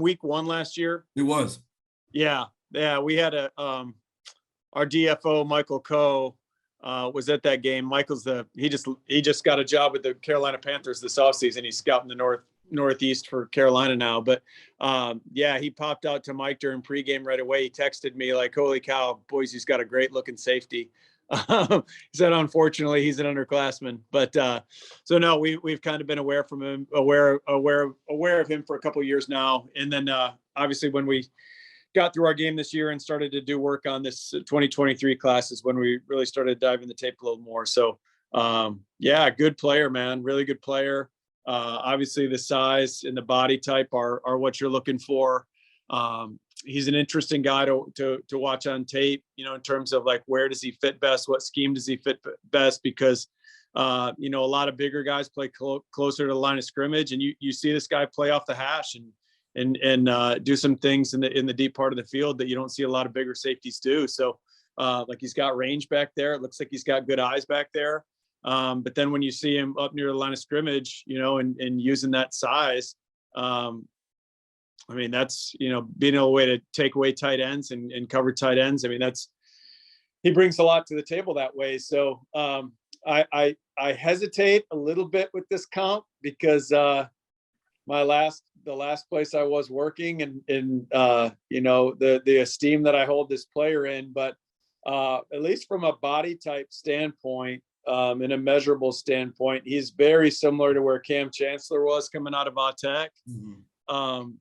week 1 last year? It was. Yeah. We had our DFO Michael Coe was at that game. Michael's he just got a job with the Carolina Panthers this offseason. He's scouting the Northeast for Carolina now. But he popped out to Mike during pregame right away. He texted me like, "Holy cow, Boise's got a great looking safety." He said, unfortunately, he's an underclassman. But so no, we've kind of been aware of him for a couple of years now. And then obviously when we got through our game this year and started to do work on this 2023 class is when we really started diving the tape a little more. So good player, man. Really good player. Obviously the size and the body type are what you're looking for. He's an interesting guy to watch on tape, in terms of like, where does he fit best? What scheme does he fit best? Because, a lot of bigger guys play closer to the line of scrimmage, and you see this guy play off the hash and do some things in the deep part of the field that you don't see a lot of bigger safeties do. So like he's got range back there. It looks like he's got good eyes back there. But then when you see him up near the line of scrimmage, and using that size, that's, being a way to take away tight ends and cover tight ends. He brings a lot to the table that way. So I hesitate a little bit with this comp because the last place I was working and the esteem that I hold this player in, but at least from a body type standpoint, in a measurable standpoint, he's very similar to where Cam Chancellor was coming out of Vatech. Mm-hmm.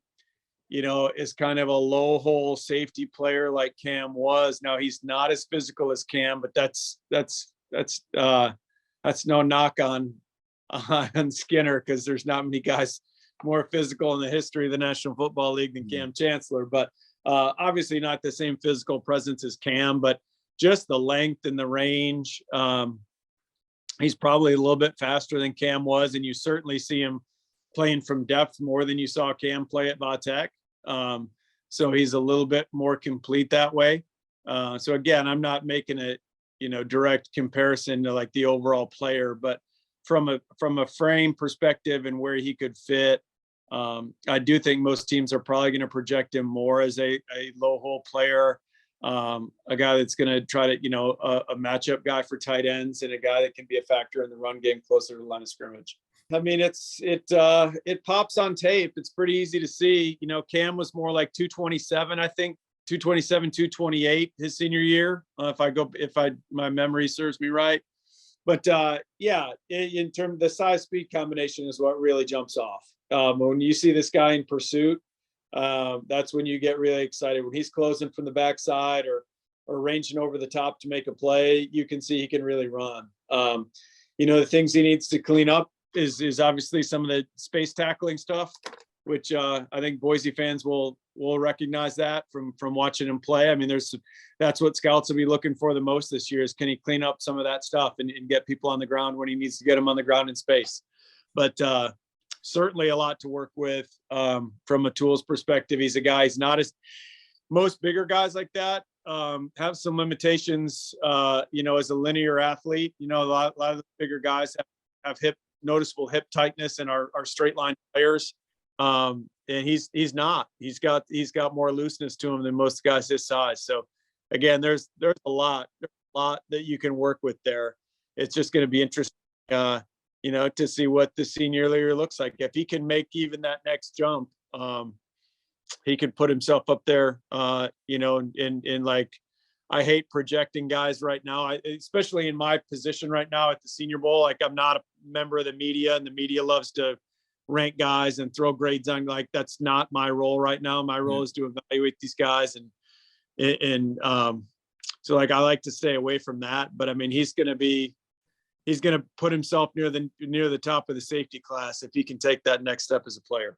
Is kind of a low hole safety player like Cam was. Now he's not as physical as Cam, but that's no knock on Skinner, because there's not many guys more physical in the history of the National Football League than Cam Chancellor. But obviously not the same physical presence as Cam, but just the length and the range. He's probably a little bit faster than Cam was, and you certainly see him playing from depth more than you saw Cam play at Vatech. So he's a little bit more complete that way. So again, I'm not making a direct comparison to like the overall player, but from a frame perspective and where he could fit, I do think most teams are probably going to project him more as a low hole player, a guy that's going to try to, a matchup guy for tight ends, and a guy that can be a factor in the run game closer to the line of scrimmage. It pops on tape. It's pretty easy to see. Cam was more like 227, I think 227, 228 his senior year. My memory serves me right. But in terms of the size speed combination is what really jumps off. When you see this guy in pursuit, that's when you get really excited. When he's closing from the backside or ranging over the top to make a play, you can see he can really run. The things he needs to clean up is obviously some of the space tackling stuff, which I think Boise fans will recognize that from watching him play. That's what scouts will be looking for the most this year is, can he clean up some of that stuff and get people on the ground when he needs to get them on the ground in space. But certainly a lot to work with from a tools perspective. He's a guy, he's not as most bigger guys like that have some limitations, as a linear athlete. A lot of the bigger guys have noticeable hip tightness and are straight line players. And he's not. He's got more looseness to him than most guys his size. So again, there's a lot that you can work with there. It's just going to be interesting, to see what the senior year looks like. If he can make even that next jump, he could put himself up there, in like, I hate projecting guys right now, especially in my position right now at the Senior Bowl. Like, I'm not a member of the media, and the media loves to rank guys and throw grades on. Like, that's not my role right now. My role is to evaluate these guys, and so like I like to stay away from that. But he's going to put himself near the top of the safety class if he can take that next step as a player.